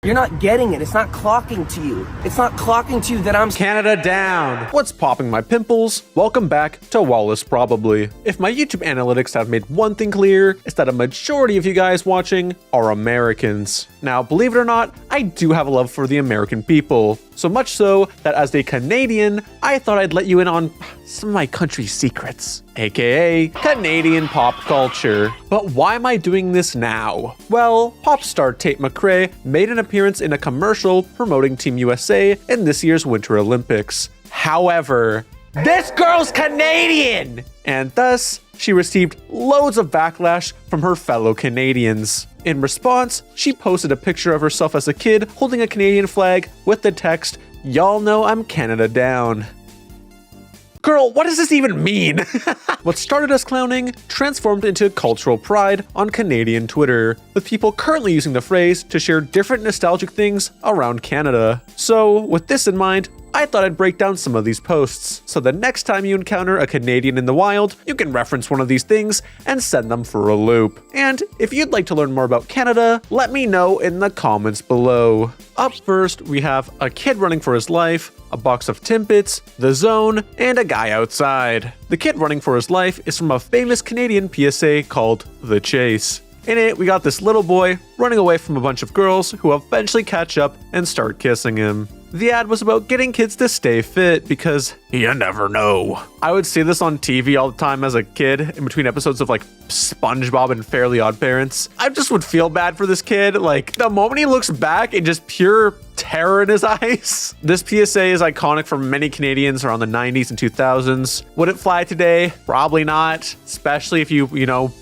You're not getting it. It's not clocking to you. It's not clocking to you that I'm Canada down. What's popping my pimples? Welcome back to Wallace Probably. If my YouTube analytics have made one thing clear, it's that a majority of you guys watching are Americans. Now, believe it or not, I do have a love for the American people. So much so that as a Canadian, I thought I'd let you in on some of my country's secrets, aka Canadian pop culture. But why am I doing this now? Well, pop star Tate McRae made an appearance in a commercial promoting Team USA in this year's Winter Olympics. However, this girl's Canadian! And thus, she received loads of backlash from her fellow Canadians. In response, she posted a picture of herself as a kid holding a Canadian flag with the text, "Y'all know I'm Canada down." Girl, what does this even mean? What started as clowning transformed into cultural pride on Canadian Twitter, with people currently using the phrase to share different nostalgic things around Canada. So, with this in mind, I thought I'd break down some of these posts, so the next time you encounter a Canadian in the wild, you can reference one of these things and send them for a loop. And if you'd like to learn more about Canada, let me know in the comments below. Up first, we have a kid running for his life, a box of Timbits, the Zone, and a guy outside. The kid running for his life is from a famous Canadian PSA called The Chase. In it, we got this little boy running away from a bunch of girls who eventually catch up and start kissing him. The ad was about getting kids to stay fit because you never know. I would see this on TV all the time as a kid in between episodes of like SpongeBob and Fairly Odd Parents. I just would feel bad for this kid. Like the moment he looks back and just pure terror in his eyes. This PSA is iconic for many Canadians around the 90s and 2000s. Would it fly today? Probably not, especially if you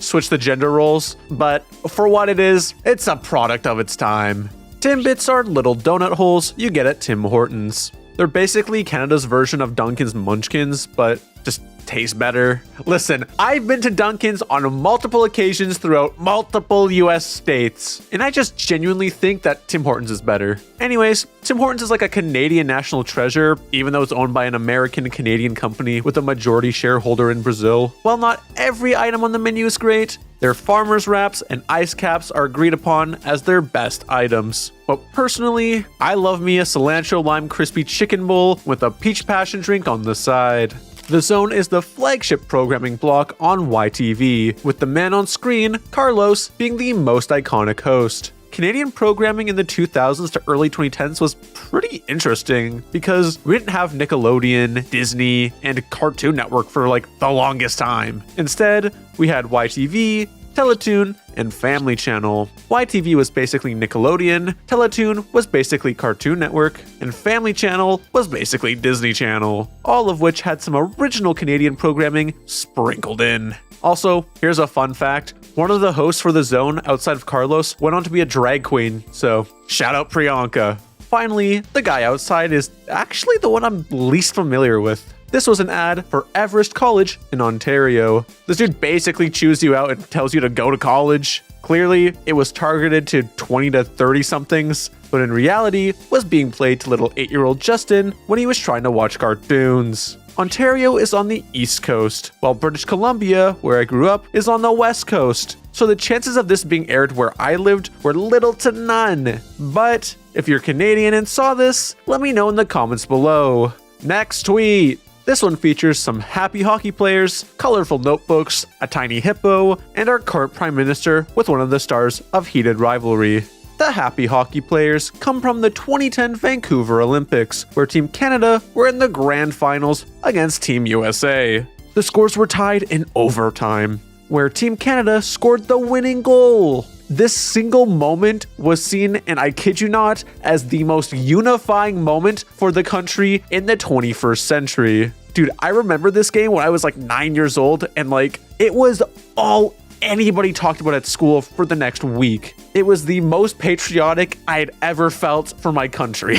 switch the gender roles. But for what it is, it's a product of its time. Timbits are little donut holes you get at Tim Hortons. They're basically Canada's version of Dunkin's Munchkins, but just taste better. Listen, I've been to Dunkin's on multiple occasions throughout multiple US states, and I just genuinely think that Tim Hortons is better. Anyways, Tim Hortons is like a Canadian national treasure, even though it's owned by an American-Canadian company with a majority shareholder in Brazil. While not every item on the menu is great, their farmers wraps and ice caps are agreed upon as their best items. But personally, I love me a cilantro lime crispy chicken bowl with a peach passion drink on the side. The Zone is the flagship programming block on YTV, with the man on screen, Carlos, being the most iconic host. Canadian programming in the 2000s to early 2010s was pretty interesting because we didn't have Nickelodeon, Disney, and Cartoon Network for like the longest time. Instead, we had YTV, Teletoon, and Family Channel. YTV was basically Nickelodeon, Teletoon was basically Cartoon Network, and Family Channel was basically Disney Channel, all of which had some original Canadian programming sprinkled in. Also, here's a fun fact. One of the hosts for The Zone outside of Carlos went on to be a drag queen, so shout out Priyanka. Finally, the guy outside is actually the one I'm least familiar with. This was an ad for Everest College in Ontario. This dude basically chews you out and tells you to go to college. Clearly, it was targeted to 20 to 30 somethings, but in reality was being played to little 8-year-old Justin when he was trying to watch cartoons. Ontario is on the East Coast, while British Columbia, where I grew up, is on the West Coast. So the chances of this being aired where I lived were little to none. But if you're Canadian and saw this, let me know in the comments below. Next tweet. This one features some happy hockey players, colorful notebooks, a tiny hippo, and our current Prime Minister with one of the stars of Heated Rivalry. The happy hockey players come from the 2010 Vancouver Olympics, where Team Canada were in the grand finals against Team USA. The scores were tied in overtime, where Team Canada scored the winning goal. This single moment was seen, and I kid you not, as the most unifying moment for the country in the 21st century. Dude, I remember this game when I was like 9 years old, and like, it was all anybody talked about at school for the next week. It was the most patriotic I had ever felt for my country.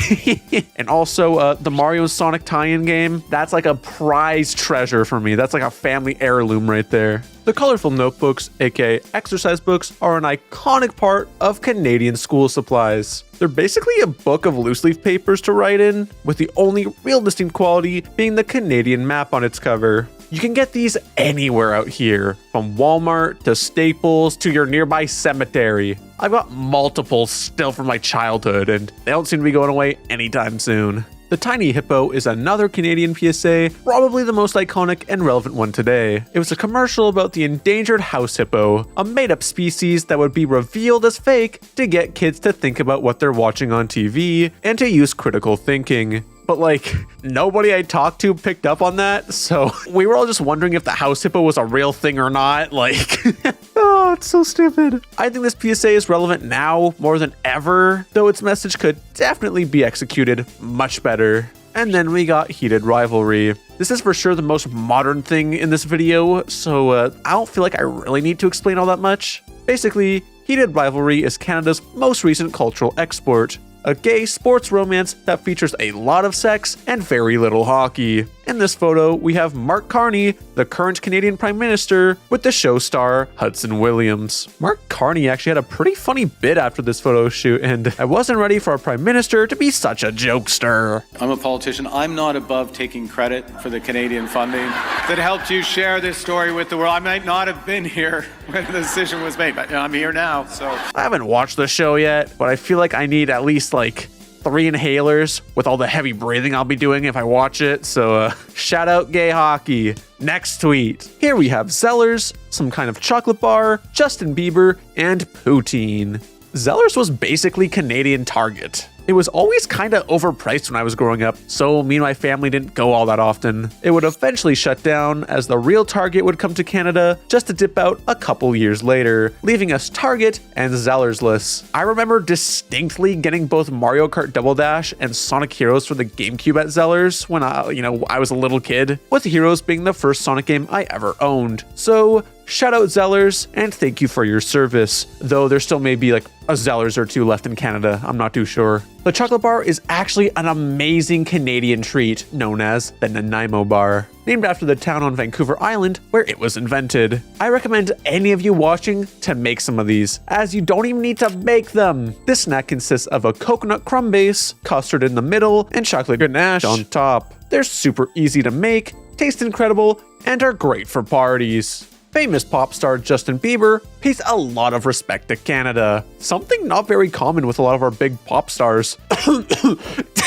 And also, the Mario and Sonic tie-in game, that's like a prized treasure for me. That's like a family heirloom right there. The colorful notebooks, aka exercise books, are an iconic part of Canadian school supplies. They're basically a book of loose leaf papers to write in, with the only real distinct quality being the Canadian map on its cover. You can get these anywhere out here, from Walmart to Staples to your nearby cemetery. I've got multiple still from my childhood, and they don't seem to be going away anytime soon. The Tiny Hippo is another Canadian PSA, probably the most iconic and relevant one today. It was a commercial about the endangered house hippo, a made-up species that would be revealed as fake to get kids to think about what they're watching on TV and to use critical thinking. But like, nobody I talked to picked up on that, so we were all just wondering if the house hippo was a real thing or not, like... Oh, it's so stupid. I think this PSA is relevant now more than ever, though its message could definitely be executed much better. And then we got Heated Rivalry. This is for sure the most modern thing in this video, so I don't feel like I really need to explain all that much. Basically, Heated Rivalry is Canada's most recent cultural export. A gay sports romance that features a lot of sex and very little hockey. In this photo, we have Mark Carney, the current Canadian Prime Minister, with the show star Hudson Williams. Mark Carney actually had a pretty funny bit after this photo shoot, and I wasn't ready for a Prime Minister to be such a jokester. I'm a politician. I'm not above taking credit for the Canadian funding that helped you share this story with the world. I might not have been here when the decision was made, but I'm here now, so. I haven't watched the show yet, but I feel like I need at least like 3 inhalers with all the heavy breathing I'll be doing if I watch it, so shout out gay hockey. Next tweet. Here we have Zellers, some kind of chocolate bar, Justin Bieber, and poutine. Zellers was basically Canadian Target. It was always kind of overpriced when I was growing up, so me and my family didn't go all that often. It would eventually shut down as the real Target would come to Canada, just to dip out a couple years later, leaving us Target and Zellersless. I remember distinctly getting both Mario Kart Double Dash and Sonic Heroes for the GameCube at Zellers when I was a little kid, with Heroes being the first Sonic game I ever owned. So shout out Zellers, and thank you for your service, though there still may be like a Zellers or 2 left in Canada, I'm not too sure. The chocolate bar is actually an amazing Canadian treat known as the Nanaimo bar, named after the town on Vancouver Island where it was invented. I recommend any of you watching to make some of these, as you don't even need to bake them. This snack consists of a coconut crumb base, custard in the middle, and chocolate ganache on top. They're super easy to make, taste incredible, and are great for parties. Famous pop star Justin Bieber pays a lot of respect to Canada, something not very common with a lot of our big pop stars.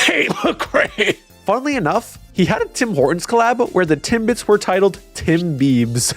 They look great. Funnily enough, he had a Tim Hortons collab where the Timbits were titled Tim Biebs.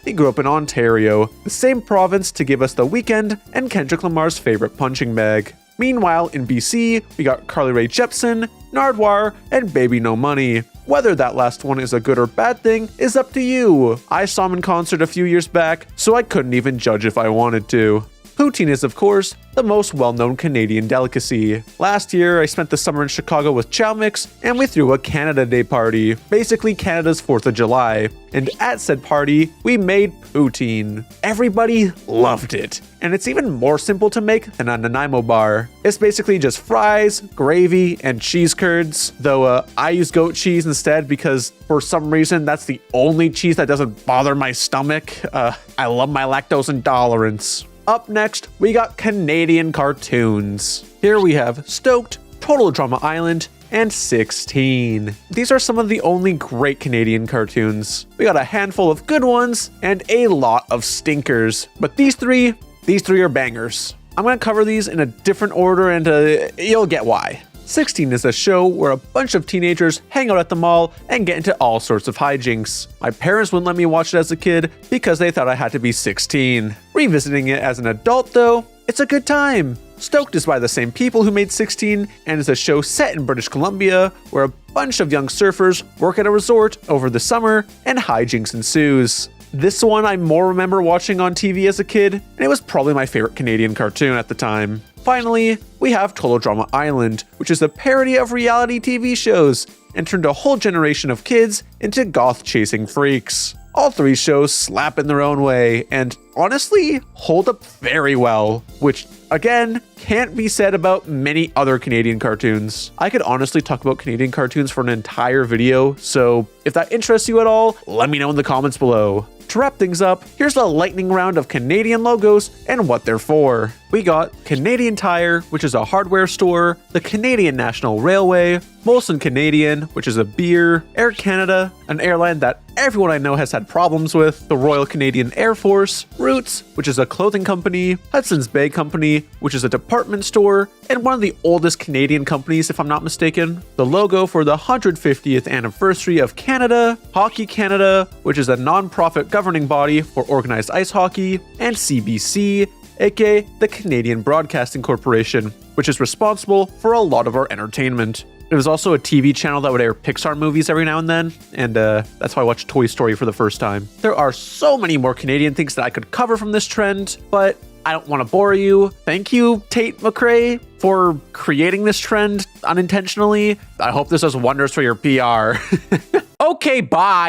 He grew up in Ontario, the same province to give us The Weeknd and Kendrick Lamar's favorite punching bag. Meanwhile, in BC, we got Carly Rae Jepsen, Nardwuar, and Baby No Money. Whether that last one is a good or bad thing is up to you. I saw him in concert a few years back, so I couldn't even judge if I wanted to. Poutine is, of course, the most well-known Canadian delicacy. Last year, I spent the summer in Chicago with Chow Mix, and we threw a Canada Day party, basically Canada's 4th of July. And at said party, we made poutine. Everybody loved it, and it's even more simple to make than a Nanaimo bar. It's basically just fries, gravy, and cheese curds, though I use goat cheese instead because for some reason that's the only cheese that doesn't bother my stomach. I love my lactose intolerance. Up next, we got Canadian cartoons. Here we have Stoked, Total Drama Island, and 16. These are some of the only great Canadian cartoons. We got a handful of good ones and a lot of stinkers, but these three are bangers. I'm gonna cover these in a different order and you'll get why. 16 is a show where a bunch of teenagers hang out at the mall and get into all sorts of hijinks. My parents wouldn't let me watch it as a kid because they thought I had to be 16. Revisiting it as an adult though, it's a good time. Stoked is by the same people who made 16 and is a show set in British Columbia where a bunch of young surfers work at a resort over the summer and hijinks ensues. This one I more remember watching on TV as a kid, and it was probably my favorite Canadian cartoon at the time. Finally, we have Total Drama Island, which is a parody of reality TV shows and turned a whole generation of kids into goth-chasing freaks. All 3 shows slap in their own way and honestly hold up very well, which again can't be said about many other Canadian cartoons. I could honestly talk about Canadian cartoons for an entire video, so if that interests you at all, let me know in the comments below. To wrap things up, here's a lightning round of Canadian logos and what they're for. We got Canadian Tire, which is a hardware store, the Canadian National Railway, Molson Canadian, which is a beer, Air Canada, an airline that everyone I know has had problems with, the Royal Canadian Air Force, Roots, which is a clothing company, Hudson's Bay Company, which is a department store, and one of the oldest Canadian companies, if I'm not mistaken. The logo for the 150th anniversary of Canada, Hockey Canada, which is a non-profit governing body for organized ice hockey, and CBC, aka the Canadian Broadcasting Corporation, which is responsible for a lot of our entertainment. It was also a TV channel that would air Pixar movies every now and then, and that's why I watched Toy Story for the first time. There are so many more Canadian things that I could cover from this trend, but I don't want to bore you. Thank you, Tate McRae, for creating this trend unintentionally. I hope this does wonders for your PR. Okay, bye.